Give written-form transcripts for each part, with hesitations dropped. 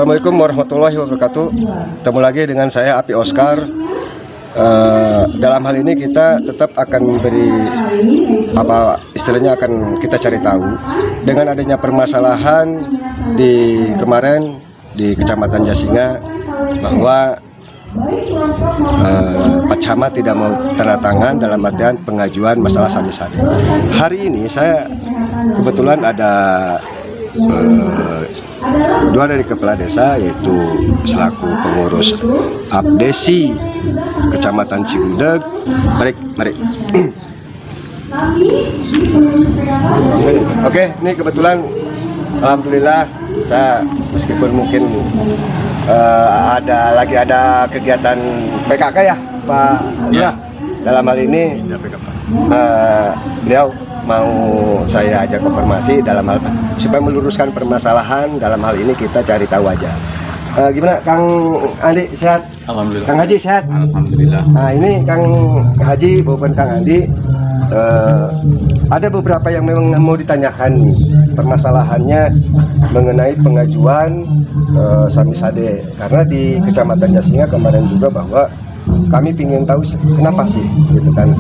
Assalamualaikum warahmatullahi wabarakatuh. Ketemu lagi dengan saya Api Oscar. Dalam hal ini kita tetap akan beri istilahnya akan kita cari tahu dengan adanya permasalahan kemarin di Kecamatan Jasinga bahwa Pak Camat tidak mau tanda tangan dalam artian pengajuan masalah samisade. Hari ini saya kebetulan ada dua dari kepala desa, yaitu selaku pengurus Abdesi Kecamatan Cigudeg. Mari. Oke, ini kebetulan alhamdulillah saya meskipun mungkin ada kegiatan PKK ya Pak ya. Dalam hal ini beliau mau saya ajak konfirmasi dalam hal supaya meluruskan permasalahan. Dalam hal ini kita cari tahu aja. Gimana Kang Andi, sehat? Alhamdulillah. Kang Haji sehat? Alhamdulillah. Nah ini Kang Haji maupun Kang Andi, ada beberapa yang memang mau ditanyakan nih, permasalahannya mengenai pengajuan samisade, karena di Kecamatan Jasinga kemarin juga bahwa kami ingin tahu kenapa sih gitu kan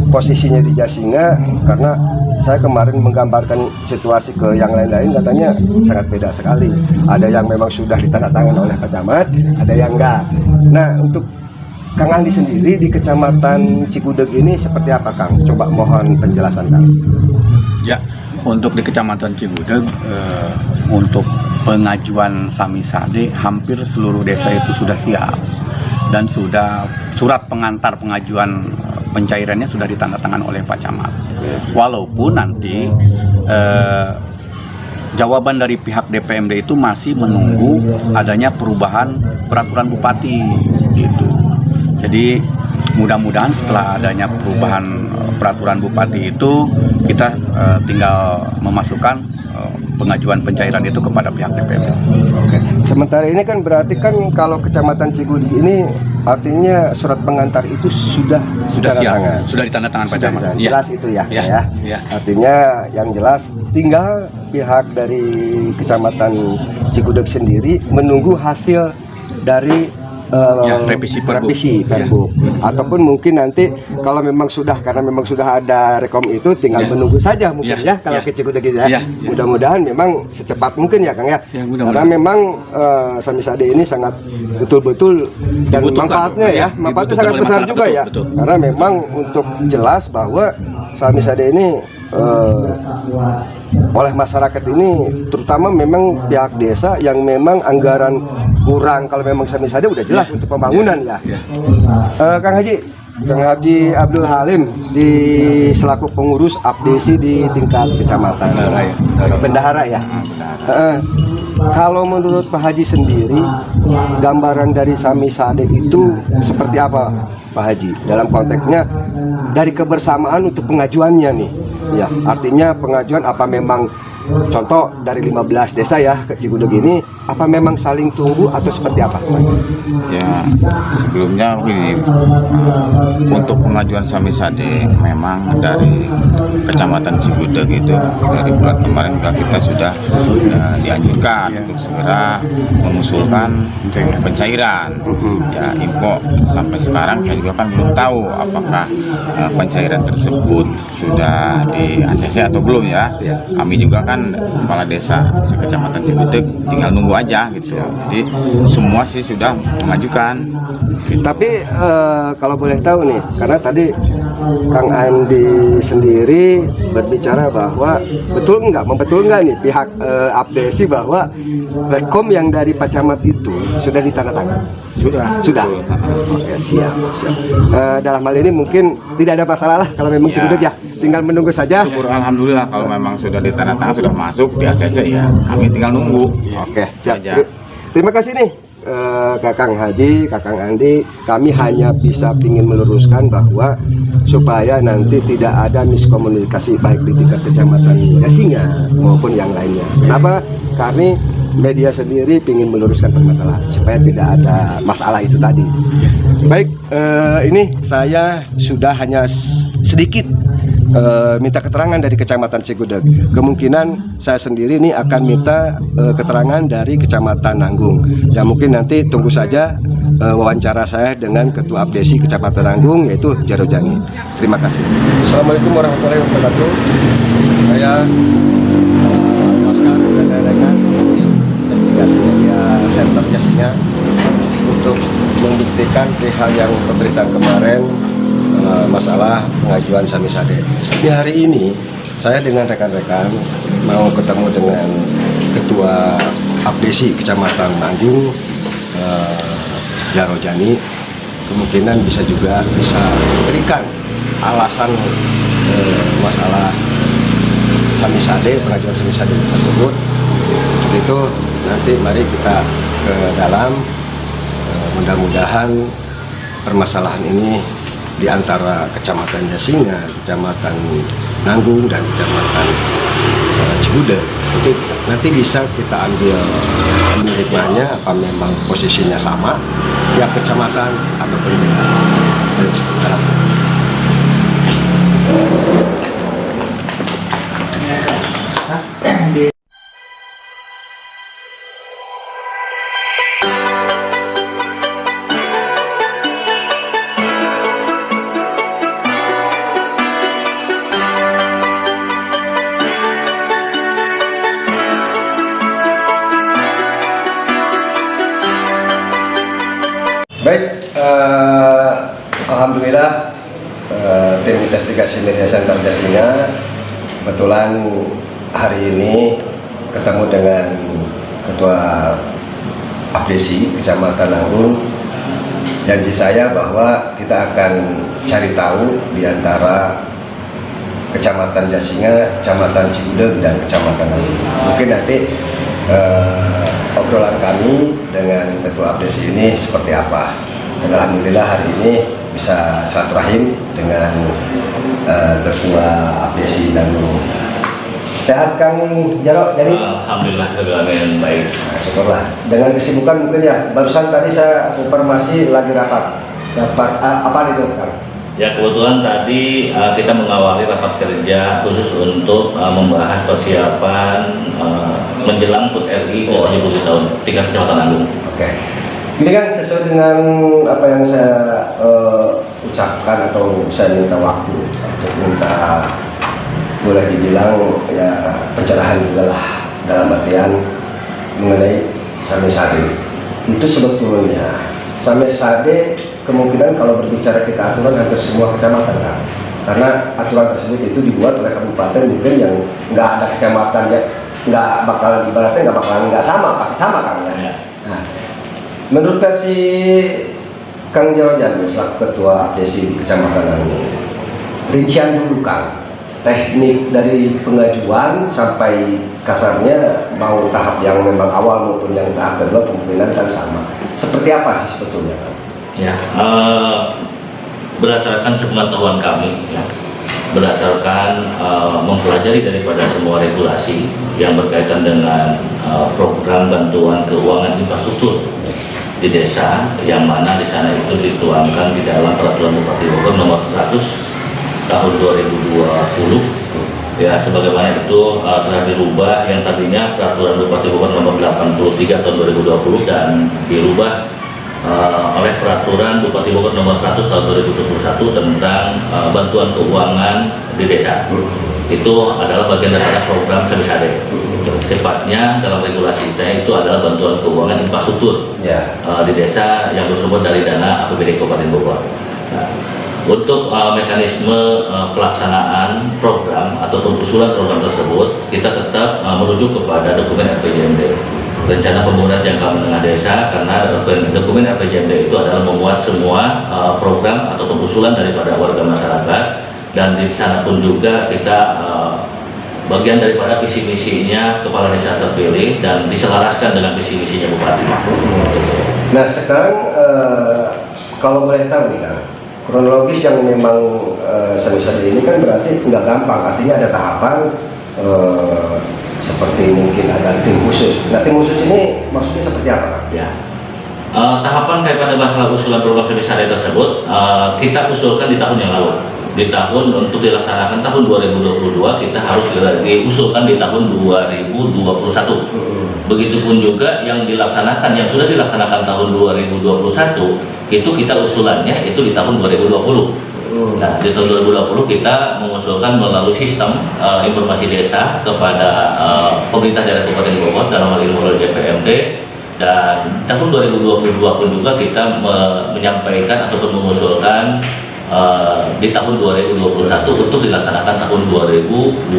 posisinya di Jasinga, karena saya kemarin menggambarkan situasi ke yang lain-lain katanya sangat beda sekali. Ada yang memang sudah ditandatangani oleh Pak Camat, ada yang enggak. Nah, untuk Kang Andi sendiri di Kecamatan Cigudeg ini seperti apa Kang? Coba mohon penjelasan Kang. Ya, untuk di Kecamatan Cigudeg untuk pengajuan samisade hampir seluruh desa itu sudah siap. Dan sudah surat pengantar pengajuan pencairannya sudah ditandatangani oleh Pak Camat. Walaupun nanti jawaban dari pihak DPMD itu masih menunggu adanya perubahan peraturan bupati gitu. Jadi mudah-mudahan setelah adanya perubahan peraturan bupati itu kita tinggal memasukkan pengajuan pencairan itu kepada pihak DPMD. Oke. Sementara ini kan berarti kan kalau Kecamatan Cigudeg ini artinya surat pengantar itu sudah siap, sudah ditandatangan Pak Camat. Jelas itu ya. Ya. Artinya yang jelas tinggal pihak dari Kecamatan Cigudeg sendiri menunggu hasil dari revisi Pergub. Ataupun mungkin nanti kalau memang karena memang sudah ada rekom itu tinggal menunggu saja mungkin kalau ke Cigudeg ya. Mudah-mudahan memang secepat mungkin ya Kang ya. Karena memang samisade ini sangat betul-betul dan manfaatnya manfaatnya sangat besar juga ya. Betul. Karena memang untuk jelas bahwa samisade ini oleh masyarakat ini, terutama memang pihak desa yang memang anggaran kurang, kalau memang samisade udah jelas untuk pembangunan ya. Kang Haji Abdul Halim selaku pengurus Abdesi di tingkat kecamatan Bendahara ya. Kalau menurut Pak Haji sendiri, gambaran dari samisade itu seperti apa Pak Haji? Dalam konteksnya dari kebersamaan untuk pengajuannya nih. Ya, artinya pengajuan apa memang contoh dari 15 desa ya ke Cigudeg ini, apa memang saling tunggu atau seperti apa? Ya, sebelumnya begini, untuk pengajuan samisade memang dari Kecamatan Cigudeg itu dari bulan kemarin kita sudah dianjurkan untuk segera mengusulkan pencairan. Ya, info sampai sekarang saya juga kan belum tahu apakah pencairan tersebut sudah di ACC atau belum ya. Kami juga kan kepala desa Kecamatan Cigudeg tinggal nunggu aja gitu. Jadi semua sih sudah mengajukan. Tapi kalau boleh tahu nih, karena tadi Kang Andi sendiri berbicara bahwa betul nggak nih pihak Abdesi bahwa rekom yang dari Pak Camat itu sudah ditandatangani? Sudah. Oke, siap. Dalam hal ini mungkin tidak ada masalah lah kalau memang Cigudeg ya, tinggal menunggu saja. Syukur alhamdulillah kalau memang sudah ditandatangani, sudah masuk di ACC ya, kami tinggal nunggu. Oke, siap. Terima kasih nih Kakang Haji, Kakang Andi. Kami hanya bisa ingin meluruskan bahwa supaya nanti tidak ada miskomunikasi baik di tingkat Kecamatan Jasinga maupun yang lainnya. Kenapa? Karena media sendiri ingin meluruskan permasalahan supaya tidak ada masalah itu tadi. Baik, ini saya sudah hanya sedikit minta keterangan dari Kecamatan Cigudeg. Kemungkinan saya sendiri ini akan minta keterangan dari Kecamatan Nanggung. Ya mungkin nanti tunggu saja wawancara saya dengan Ketua Abdesi Kecamatan Nanggung, yaitu Jaro Jani. Terima kasih. Assalamualaikum warahmatullahi wabarakatuh. Saya Oscar dan rekan investigasi media center Jasinga untuk membuktikan hal yang pemberitaan kemarin, masalah pengajuan Samisade. Di hari ini saya dengan rekan-rekan mau ketemu dengan Ketua Abdesi Kecamatan Nanggung, Jaro Jani. Kemungkinan bisa berikan alasan masalah Samisade, pengajuan Samisade tersebut. Untuk itu nanti mari kita ke dalam. Mudah-mudahan permasalahan ini di antara Kecamatan Jasinga, Kecamatan Nanggung, dan Kecamatan Cigudeg itu nanti bisa kita ambil hikmahnya, apa memang posisinya sama tiap kecamatan ataupun beda. Baik, alhamdulillah tim investigasi media center Jasinga kebetulan hari ini ketemu dengan Ketua Abdesi Kecamatan Nanggung. Janji saya bahwa kita akan cari tahu di antara Kecamatan Jasinga, Kecamatan Cigudeg, dan Kecamatan Nanggung. Mungkin nanti obrolan kami dengan Ketua Abdesi ini seperti apa. Dan alhamdulillah hari ini bisa silaturahim dengan Ketua Abdesi Nanggung. Sehat Kang Jaro? Jadi alhamdulillah keadaan baik. Nah, syukurlah. Dengan kesibukan mungkin ya. Barusan tadi saya informasi lagi rapat. Apa itu Kang? Ya kebetulan tadi kita mengawali rapat kerja khusus untuk membahas persiapan menjelang HUT RI ke-70 tahun tingkat Kecamatan Nanggung. Oke. Ini kan sesuai dengan apa yang saya ucapkan atau saya minta waktu untuk minta, boleh dibilang ya pencerahan juga lah, dalam artian mengenai Samisade. Itu sebetulnya Samisade kemungkinan kalau berbicara kita aturan hampir semua kecamatan kan, karena aturan tersebut itu dibuat oleh kabupaten mungkin yang nggak ada kecamatan ya, nggak bakalan ibaratnya nggak sama, pasti sama kan ya. Nah, menurut versi Kang Jaro Jani selaku Ketua Abdesi di Kecamatan Nanggung, rincian dulu Kang, teknik dari pengajuan sampai kasarnya mau tahap yang memang awal maupun yang tahap kedua kemungkinan kan sama. Seperti apa sih sebetulnya Kang? Ya, berdasarkan sepengetahuan kami, ya, berdasarkan mempelajari daripada semua regulasi yang berkaitan dengan program bantuan keuangan infrastruktur di desa, yang mana di sana itu dituangkan di dalam Peraturan Bupati Bogor Nomor 100 Tahun 2020. Ya, sebagaimana itu telah dirubah, yang tadinya Peraturan Bupati Bogor Nomor 83 Tahun 2020 dan dirubah oleh Peraturan Bupati Bogor Nomor 100 Tahun 2021 tentang bantuan keuangan di desa. Itu adalah bagian daripada program Samisade. Sifatnya dalam regulasi kita itu adalah bantuan keuangan infrastruktur di desa yang bersumber dari dana APBD Kabupaten Bogor. Nah, untuk mekanisme pelaksanaan program ataupun usulan program tersebut, kita tetap merujuk kepada dokumen RPJMD, rencana pembangunan jangka menengah desa, karena dokumen RPJMD itu adalah memuat semua program ataupun usulan daripada warga masyarakat, dan di sana pun juga kita bagian daripada visi misinya kepala desa terpilih dan diselaraskan dengan visi misinya bupati. Nah sekarang kalau boleh tahu nih Kang, kronologis yang memang Samisade ini kan berarti nggak gampang, artinya ada tahapan seperti mungkin ada tim khusus. Nah tim khusus ini maksudnya seperti apa Kang? Ya. Tahapan daripada masalah usulan program Samisade tersebut kita usulkan di tahun yang lalu. Di di tahun untuk dilaksanakan tahun 2022 kita harus diusulkan di tahun 2021. Begitupun juga yang dilaksanakan, yang sudah dilaksanakan tahun 2021 itu kita usulannya itu di tahun 2020. Nah, di tahun 2020 kita mengusulkan melalui sistem informasi desa kepada pemerintah daerah Kabupaten Bogor dalam hal ini melalui JPMD, dan tahun 2022 pun juga kita menyampaikan ataupun mengusulkan di tahun 2021 untuk dilaksanakan tahun 2022.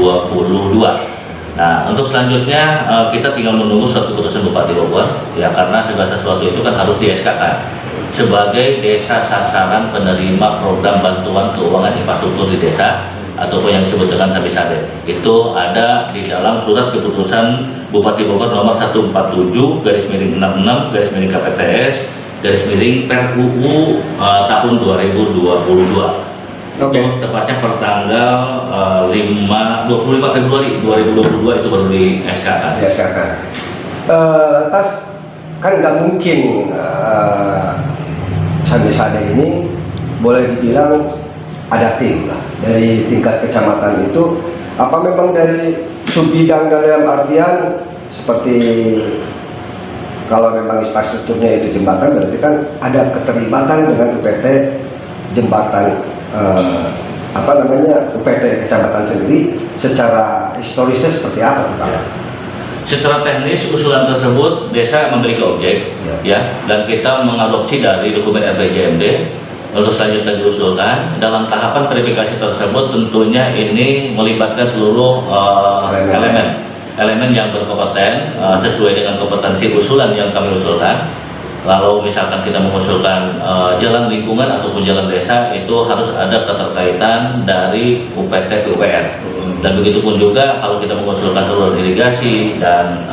Nah, untuk selanjutnya kita tinggal menunggu suatu keputusan Bupati Bogor, ya, karena segala sesuatu itu kan harus di SK-kan sebagai desa sasaran penerima program bantuan keuangan infrastruktur di desa ataupun yang disebut dengan Samisade. Itu ada di dalam surat keputusan Bupati Bogor nomor 147/66/KPTS/PER-UU tahun 2022. Itu tepatnya pertanggal 25 Februari 2022 itu baru di SK-kan. Di SK-kan. Lantas kan nggak mungkin Samisade ini boleh dibilang ada tim lah dari tingkat kecamatan itu. Apa memang dari subbidang dalam artian seperti kalau memang infrastrukturnya itu jembatan, berarti kan ada keterlibatan dengan UPT jembatan UPT kecamatan sendiri. Secara historisnya seperti apa Pak? Secara teknis usulan tersebut desa memiliki objek, ya, dan kita mengadopsi dari dokumen RPJMD. Untuk selanjutnya diusulkan dalam tahapan verifikasi tersebut, tentunya ini melibatkan seluruh elemen yang berkompeten sesuai dengan kompetensi usulan yang kami usulkan. Lalu misalkan kita mengusulkan jalan lingkungan ataupun jalan desa, itu harus ada keterkaitan dari UPT ke UPR. Dan begitupun juga kalau kita mengusulkan saluran irigasi dan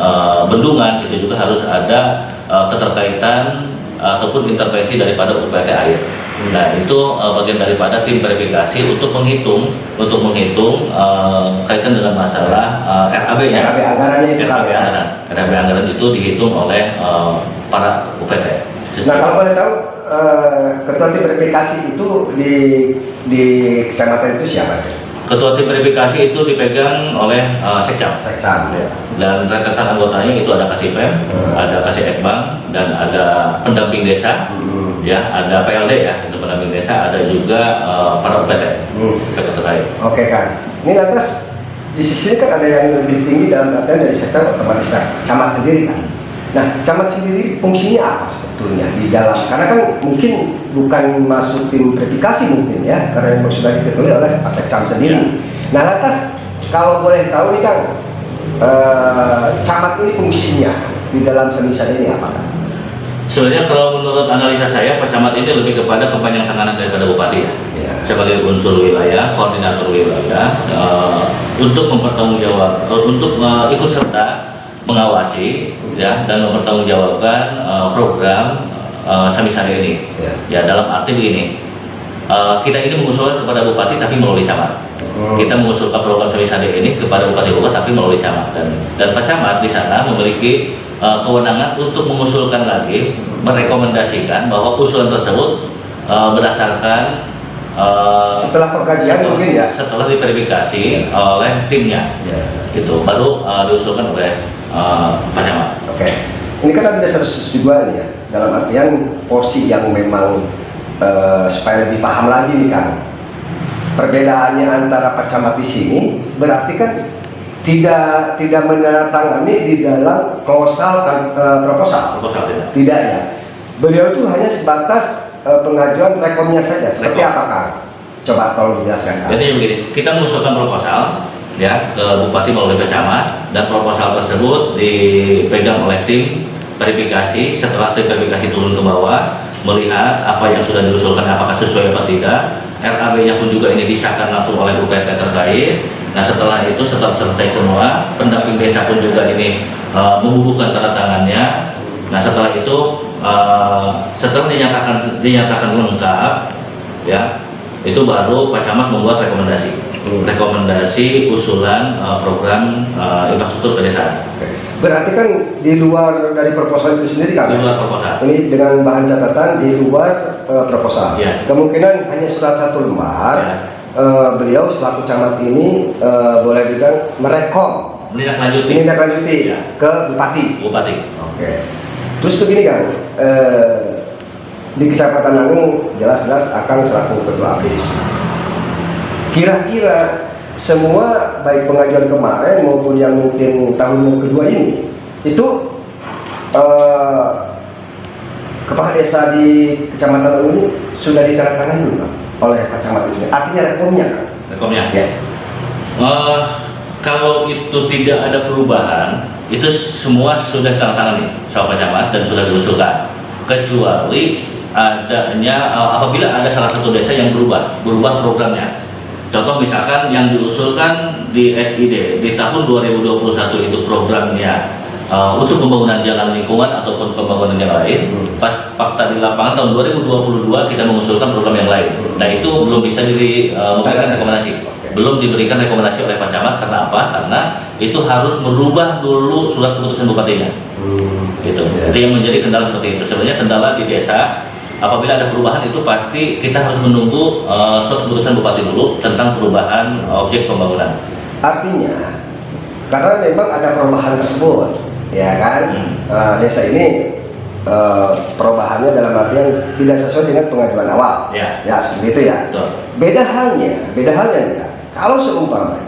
bendungan, itu juga harus ada keterkaitan ataupun intervensi daripada UPT air. Nah, itu bagian daripada tim verifikasi untuk menghitung kaitan dengan masalah RAB-nya. RAB anggaran itu dihitung oleh para UPT. Nah, kalau boleh tahu ketua tim verifikasi itu di kecamatan itu siapa? Ketua tim verifikasi itu dipegang oleh Sekcam. Ya. Dan rentetan anggotanya itu ada Kasipem, ada Kasih-Ekbang, dan ada pendamping desa, ya, ada PLD, ya, itu pendamping desa, ada juga para UPT terkait. Oke kan. Ini lantas di sisi kan ada yang lebih tinggi dalam artian dari sektor otomatis camat sendiri kan. Nah, camat sendiri fungsinya apa sebetulnya di dalam? Karena kan mungkin bukan masuk tim verifikasi mungkin ya, karena yang sudah diketuai oleh Pak Sekcam sendiri. Nah, lantas kalau boleh tahu nih Kang, camat ini fungsinya di dalam Samisade ini apa? Sebenarnya kalau menurut analisa saya, Pak Camat ini lebih kepada kepanjang tanganan daripada Bupati, ya. Sebagai unsur wilayah, koordinator wilayah, untuk mempertanggungjawab, untuk ikut serta mengawasi, ya, dan mempertanggungjawabkan program Samisade ini. Ya, dalam arti begini, kita ini mengusulkan kepada Bupati tapi melalui camat. Kita mengusulkan program Samisade ini kepada Bupati Bogor tapi melalui camat, dan Pak Camat di sana memiliki kewenangan untuk mengusulkan lagi, merekomendasikan bahwa usulan tersebut berdasarkan setelah pengkajian mungkin ya, setelah diverifikasi oleh timnya, gitu, baru diusulkan oleh Pak Camat. Oke. Ini kan ada 172 nih ya, dalam artian porsi yang memang supaya lebih paham lagi nih kan, perbedaannya antara Pak Camat di sini berarti kan tidak menandatangani di dalam proposal tidak ya. Beliau itu hanya sebatas pengajuan rekomnya saja. Seperti apa Kang? Coba tolong dijelaskan Kang. Jadi begini, kita mengusulkan proposal, ya, ke Bupati melalui Pak Camat, dan proposal tersebut dipegang oleh tim verifikasi. Setelah tim verifikasi turun ke bawah, melihat apa yang sudah diusulkan apakah sesuai atau tidak, RAB-nya pun juga ini disahkan langsung oleh UPT terkait. Nah, setelah itu, setelah selesai semua, pendamping desa pun juga ini membubuhkan tanda tangannya. Nah, setelah itu, setelah dinyatakan lengkap, ya, itu baru Pak Camat membuat rekomendasi usulan program infrastruktur pedesaan. Berarti kan di luar dari proposal itu sendiri kan? Di luar proposal. Ini dengan bahan catatan di luar proposal. Ya. Kemungkinan hanya surat satu lembar. Ya. beliau selaku camat ini boleh dibilang merekom menindaklanjuti ya. ke Bupati. Oke. Terus begini Kang, di Kecamatan Nangung jelas-jelas Akang selaku Ketua ABS. Kira-kira semua baik pengajuan kemarin maupun yang mungkin tahun kedua ini itu kepala desa di Kecamatan Nangung ini sudah ditandatangani belum Pak, oleh Pak Camat itu? Artinya rekomnya Kang? Rekomnya? Ya. Kalau itu tidak ada perubahan, itu semua sudah ditandatangani sama Pak Camat dan sudah diusulkan, kecuali adanya apabila ada salah satu desa yang berubah programnya. Contoh misalkan yang diusulkan di SID di tahun 2021 itu programnya untuk pembangunan jalan lingkungan ataupun pembangunan yang lain. Pas fakta di lapangan tahun 2022 kita mengusulkan program yang lain. Nah itu belum bisa diberikan rekomendasi. Belum diberikan rekomendasi oleh Pak Camat. Karena apa? Karena itu harus merubah dulu surat keputusan bupatinya. Gitu. Itu yang menjadi kendala seperti itu. Sebenarnya kendala di desa. Apabila ada perubahan itu pasti kita harus menunggu surat keputusan bupati dulu tentang perubahan objek pembangunan. Artinya, karena memang ada perubahan tersebut, ya kan? Desa ini perubahannya dalam artian tidak sesuai dengan pengajuan awal. Ya seperti itu ya. Betul. Beda halnya nih Kang. Kalau seumpamanya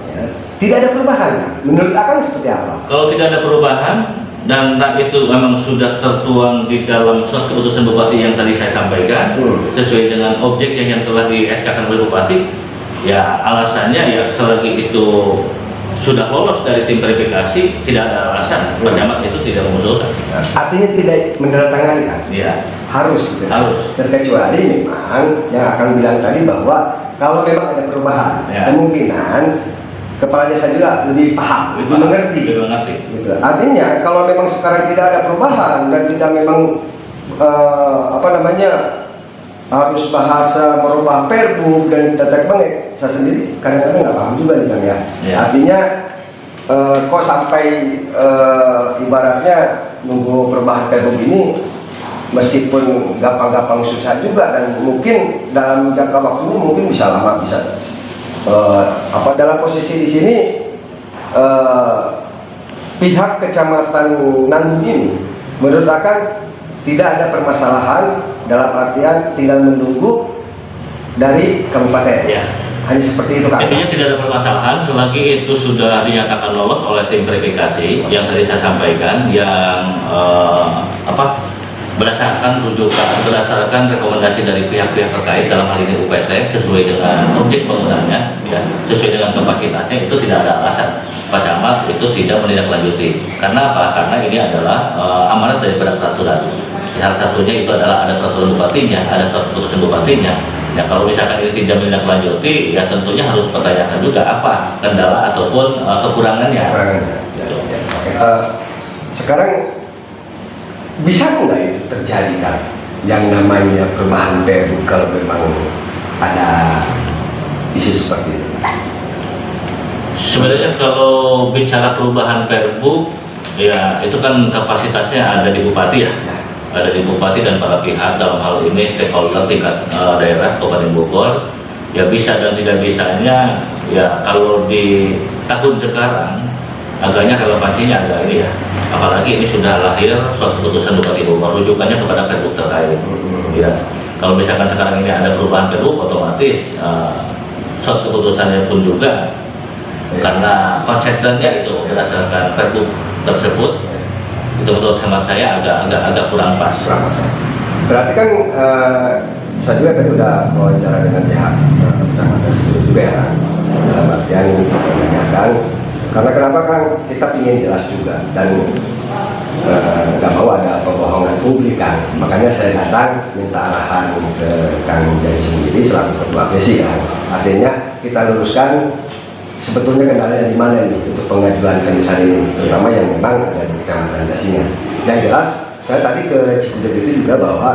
tidak ada perubahan, menurut Akang seperti apa? Kalau tidak ada perubahan dan itu memang sudah tertuang di dalam surat keputusan bupati yang tadi saya sampaikan, sesuai dengan objek yang telah di-SK-kan oleh bupati, ya alasannya ya selagi itu sudah lolos dari tim verifikasi, tidak ada alasan Pak Camat itu tidak mengusulkan. Artinya tidak menandatangani kan? Iya. Harus. Terkecuali memang yang akan bilang tadi bahwa kalau memang ada perubahan, kemungkinan kepala desa juga lebih paham, lebih mengerti. Gitu. Artinya kalau memang sekarang tidak ada perubahan dan tidak memang harus bahasa merubah perbuk dan tetek bengek, saya sendiri kadang-kadang nggak paham juga nih Kang ya. Artinya kok sampai ibaratnya nunggu perubahan perbuk ini meskipun gampang-gampang susah juga dan mungkin dalam jangka waktunya mungkin bisa lama bisa. Dalam posisi di sini pihak Kecamatan Nangung ini menurut Akang tidak ada permasalahan dalam artian tinggal menunggu dari kabupaten. Ya. Hanya seperti itu Kang. Intinya tidak ada permasalahan selagi itu sudah dinyatakan lolos oleh tim verifikasi yang tadi saya sampaikan, yang berdasarkan rekomendasi dari pihak-pihak terkait, dalam hal ini UPT, sesuai dengan objek bangunannya, ya, sesuai dengan kapasitasnya, itu tidak ada alasan Pak Camat itu tidak menindaklanjuti. Karena apa? Karena ini adalah amanat daripada peraturan. Salah satunya itu adalah ada peraturan bupatinya, ada surat keputusan bupatinya. Ya kalau misalkan ini tidak menindaklanjuti, ya tentunya harus pertanyakan juga apa kendala ataupun kekurangannya. Gitu. Sekarang bisa nggak itu terjadi kan yang namanya perubahan perbuk kalau memang ada isu seperti itu? Sebenarnya kalau bicara perubahan perbuk, ya itu kan kapasitasnya ada di bupati ya, ada di bupati dan para pihak, dalam hal ini stakeholder tingkat daerah Kabupaten Bogor. Ya bisa dan tidak bisanya, ya kalau di tahun sekarang agaknya relevansinya agak ini ya, apalagi ini sudah lahir suatu keputusan Bupati Bogor, rujukannya kepada perbuk terkait. Ya, kalau misalkan sekarang ini ada perubahan perbuk, otomatis suatu keputusannya pun juga karena konsentrasinya itu berdasarkan perbuk tersebut, itu menurut hemat saya agak kurang pas. Berarti kan saya juga tadi udah wawancara dengan pihak kecamatan sebelum juga ya, dalam artian menanyakan. Karena kenapa Kang, kita ingin jelas juga dan nggak mau ada pembohongan publik kan. Makanya saya datang minta arahan ke Kang Jadi sendiri selaku Ketua ABS kan. Artinya kita luruskan sebetulnya kendalanya di mana nih untuk pengajuan semisal ini, terutama yang memang ada di Kecamatan Jasinya. Yang jelas saya tadi ke Cikudep itu juga bahwa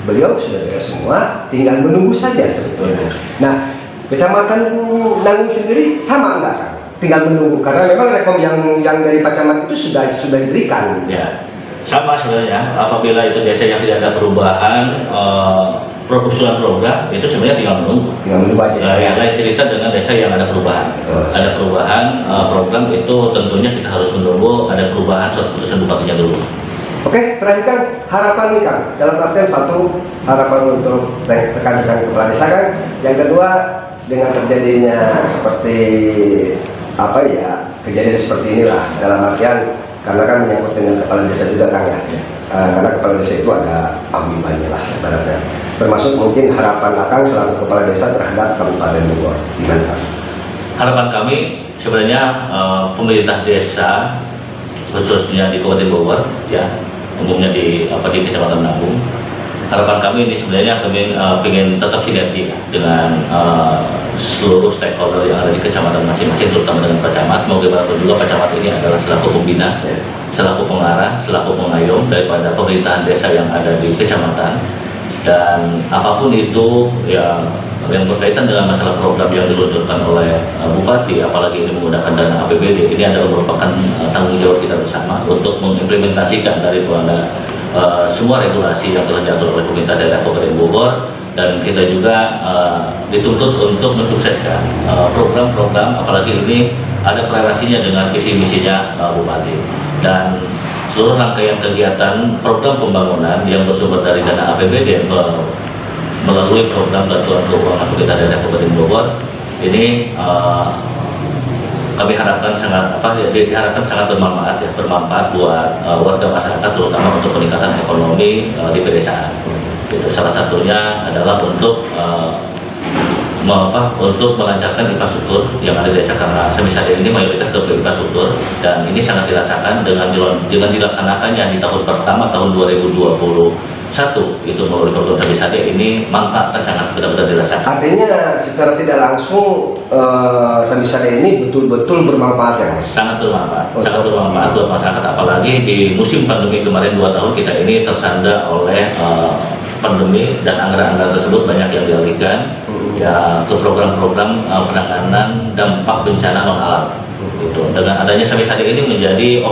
beliau sudah beres semua, tinggal menunggu saja sebetulnya. Nah, Kecamatan Nangung sendiri sama enggak Kang? Tinggal menunggu karena memang rekom yang dari Pak Camat itu sudah diberikan. Ya, sama sebenarnya. Apabila itu desa yang tidak ada perubahan, usulan program itu sebenarnya tinggal menunggu. Yang lain cerita dengan desa yang ada perubahan. Ada perubahan program itu tentunya kita harus menunggu ada perubahan suatu keputusan bupatinya dulu. Oke, terakhir kan harapan nih Kang. Dalam artian satu, harapan untuk rekan-rekan kepala desa kan. Yang kedua, dengan terjadinya seperti apa ya, kejadian seperti inilah. Dalam artian karena kan menyangkut dengan kepala desa juga Kang ya. Karena kepala desa itu ada paguyubannya lah ibaratnya. Termasuk mungkin harapan Akang selaku kepala desa terhadap Kabupaten Bogor. Gimana Kang? Harapan kami sebenarnya pemerintah desa khususnya di Kabupaten Bogor ya, umumnya di Kecamatan Nanggung. Harapan kami ini sebenarnya kami ingin tetap sinergi dengan seluruh stakeholder yang ada di kecamatan masing-masing, terutama dengan Pak Camat. Mau bagaimanapun juga Pak Camat ini adalah selaku pembina, selaku pengarah, selaku pengayom daripada pemerintahan desa yang ada di kecamatan. Dan apapun itu yang berkaitan dengan masalah program yang diluncurkan oleh Bupati, apalagi ini menggunakan dana APBD, ini adalah merupakan tanggung jawab kita bersama untuk mengimplementasikan daripada semua regulasi yang telah diatur oleh pemerintah daerah Kabupaten Bogor, dan kita juga dituntut untuk mensukseskan program-program, apalagi ini ada korelasinya dengan visi misinya Bupati. Dan seluruh rangkaian kegiatan program pembangunan yang bersumber dari dana APBD melalui program bantuan keuangan pemerintah daerah Kabupaten Bogor ini kami harapkan diharapkan sangat bermanfaat buat warga masyarakat, terutama untuk peningkatan ekonomi di pedesaan. Itu salah satunya adalah untuk melancarkan infrastruktur yang ada di desa, karena Samisade ini mayoritas ke infrastruktur, dan ini sangat dirasakan dengan dilaksanakannya di tahun pertama tahun 2021 itu melalui program Samisade ini manfaatnya sangat benar-benar dirasakan. Artinya secara tidak langsung Samisade ini betul-betul bermanfaat ya? Sangat bermanfaat buat masyarakat, apalagi di musim pandemi kemarin 2 tahun kita ini tersandra oleh pandemi, dan anggaran-anggaran tersebut banyak yang dialihkan ya ke program-program penanganan dampak bencana non alam. Gitu. Dengan adanya Samisade ini menjadi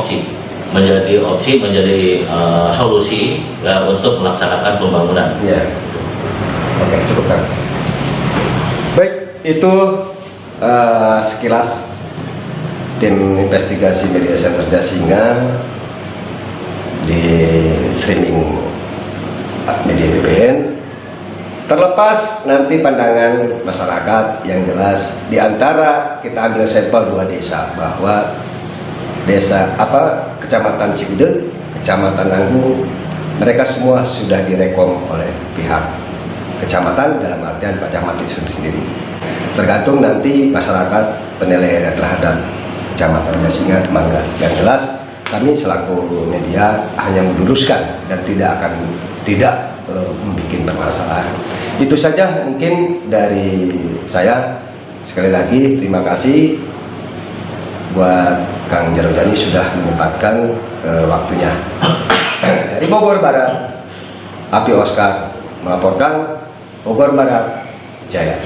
solusi ya, untuk melaksanakan pembangunan. Ya. Oke, cukup Kang. Baik, itu sekilas tim investigasi media center Jasinga di streaming media BBN. Terlepas nanti pandangan masyarakat, yang jelas di antara kita ambil sampel 2 desa, bahwa Kecamatan Cigudeg, Kecamatan Nanggung, mereka semua sudah direkom oleh pihak kecamatan, dalam artian Pak Camat itu sendiri. Tergantung nanti masyarakat penilaian terhadap Kecamatan Jasinga mangga. Yang jelas kami selaku media hanya meluruskan dan tidak membuat permasalahan. Itu saja mungkin dari saya. Sekali lagi terima kasih buat Kang Jarojani sudah menyempatkan waktunya. Dari Bogor Barat, Api Oscar melaporkan. Bogor Barat, Jaya.